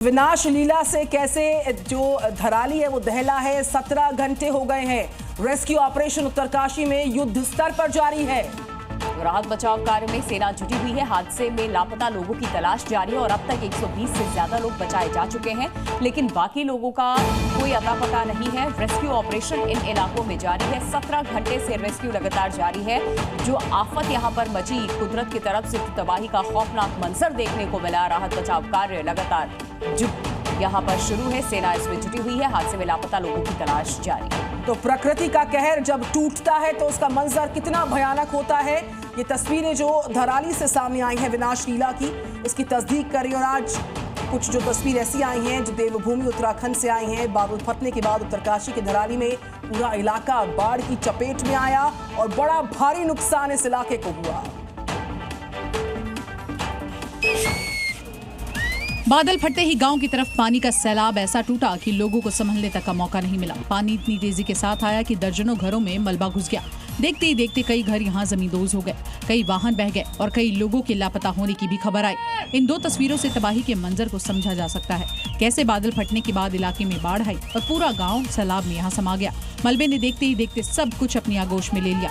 विनाश लीला से कैसे जो धराली है वो दहला है। 17 घंटे हो गए हैं। रेस्क्यू ऑपरेशन उत्तरकाशी में युद्ध स्तर पर जारी है। राहत बचाव कार्य में सेना जुटी हुई है। हादसे में लापता लोगों की तलाश जारी है और अब तक 120 से ज्यादा लोग बचाए जा चुके हैं, लेकिन बाकी लोगों का कोई अता पता नहीं है। रेस्क्यू ऑपरेशन इन इलाकों में जारी है। 17 घंटे से रेस्क्यू लगातार जारी है। जो आफत यहां पर मची, कुदरत की तरफ से तबाही का खौफनाक मंजर देखने को मिला। राहत बचाव कार्य लगातार यहाँ पर शुरू है। सेना इसमें जुटी हुई है। हादसे में लापता लोगों की तलाश जारी है। तो प्रकृति का कहर जब टूटता है तो उसका मंजर कितना भयानक होता है। ये तस्वीरें जो धराली से सामने आई हैं विनाश लीला की, इसकी तस्दीक करी। और आज कुछ जो तस्वीर ऐसी आई हैं जो देवभूमि उत्तराखंड से आई हैं। बादल फटने के बाद उत्तरकाशी के धराली में पूरा इलाका बाढ़ की चपेट में आया और बड़ा भारी नुकसान इस इलाके को हुआ। बादल फटते ही गांव की तरफ पानी का सैलाब ऐसा टूटा कि लोगों को संभलने तक का मौका नहीं मिला। पानी इतनी तेजी के साथ आया कि दर्जनों घरों में मलबा घुस गया। देखते ही देखते कई घर यहां जमींदोज हो गए, कई वाहन बह गए और कई लोगों के लापता होने की भी खबर आई। इन दो तस्वीरों से तबाही के मंजर को समझा जा सकता है। कैसे बादल फटने के बाद इलाके में बाढ़ आई और पूरा गाँव सैलाब में यहाँ समा गया। मलबे ने देखते ही देखते सब कुछ अपनी आगोश में ले लिया।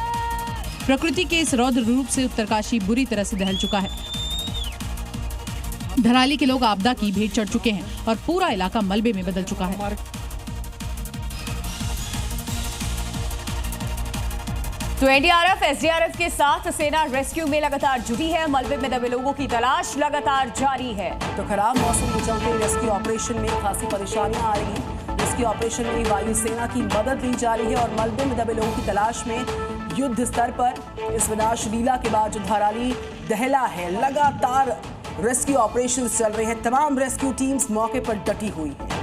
प्रकृति के इस रौद्र रूप से उत्तरकाशी बुरी तरह से दहल चुका है। धराली के लोग आपदा की भेंट चढ़ चुके हैं और पूरा इलाका मलबे में बदल चुका है। तो एनडीआरएफ, एसडीआरएफ के साथ सेना रेस्क्यू में लगातार जुटी है। मलबे में दबे लोगों की तलाश लगातार जारी है। तो खराब मौसम के चलते रेस्क्यू ऑपरेशन में खासी परेशानियां आ रही हैं। रेस्क्यू ऑपरेशन में वायुसेना की मदद ली जा रही है और मलबे में दबे लोगों की तलाश में युद्ध स्तर पर इस विनाश लीला के बाद जो धराली दहला है, लगातार रेस्क्यू ऑपरेशन चल रहे हैं। तमाम रेस्क्यू टीम्स मौके पर डटी हुई हैं।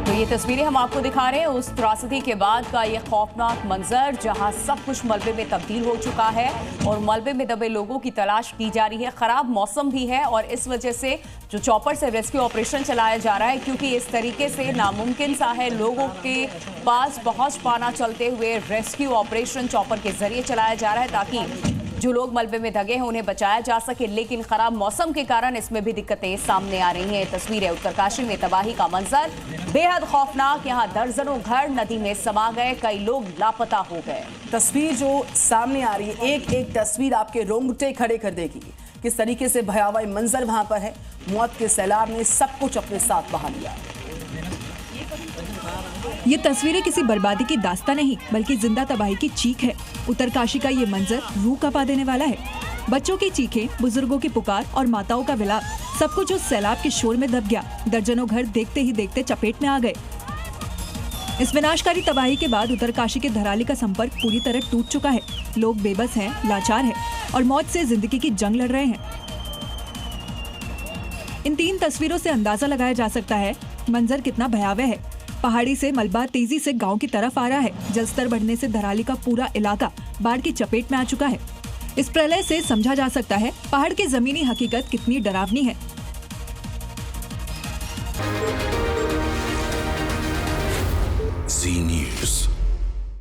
तो ये तस्वीरें हम आपको दिखा रहे हैं उस त्रासदी के बाद का ये खौफनाक मंजर, जहां सब कुछ मलबे में तब्दील हो चुका है और मलबे में दबे लोगों की तलाश की जा रही है। खराब मौसम भी है और इस वजह से जो चॉपर से रेस्क्यू ऑपरेशन चलाया जा रहा है, क्योंकि इस तरीके से नामुमकिन सा है लोगों के पास पहुंच पाना। चलते हुए रेस्क्यू ऑपरेशन चॉपर के जरिए चलाया जा रहा है ताकि जो लोग मलबे में दगे हैं उन्हें बचाया जा सके, लेकिन खराब मौसम के कारण इसमें भी दिक्कतें सामने आ रही हैं। तस्वीरें उत्तरकाशी में तबाही का मंजर बेहद खौफनाक। यहाँ दर्जनों घर नदी में समा गए, कई लोग लापता हो गए। तस्वीर जो सामने आ रही है, एक एक तस्वीर आपके रोंगटे खड़े कर देगी। किस तरीके से भयावह मंजर वहां पर है। मौत के सैलाब ने सब कुछ अपने साथ बहा लिया। ये तस्वीरें किसी बर्बादी की दास्तां नहीं बल्कि जिंदा तबाही की चीख है। उत्तरकाशी का ये मंजर रूह कांपा देने वाला है। बच्चों की चीखें, बुजुर्गों की पुकार और माताओं का विलाप, सब कुछ उस सैलाब के शोर में दब गया। दर्जनों घर देखते ही देखते चपेट में आ गए। इस विनाशकारी तबाही के बाद उत्तरकाशी के धराली का संपर्क पूरी तरह टूट चुका है। लोग बेबस हैं, लाचार हैं और मौत से जिंदगी की जंग लड़ रहे हैं। इन 3 तस्वीरों से अंदाजा लगाया जा सकता है मंजर कितना भयावह है। पहाड़ी से मलबा तेजी से गांव की तरफ आ रहा है। जलस्तर बढ़ने से धराली का पूरा इलाका बाढ़ की चपेट में आ चुका है। इस प्रलय से समझा जा सकता है पहाड़ की जमीनी हकीकत कितनी डरावनी है।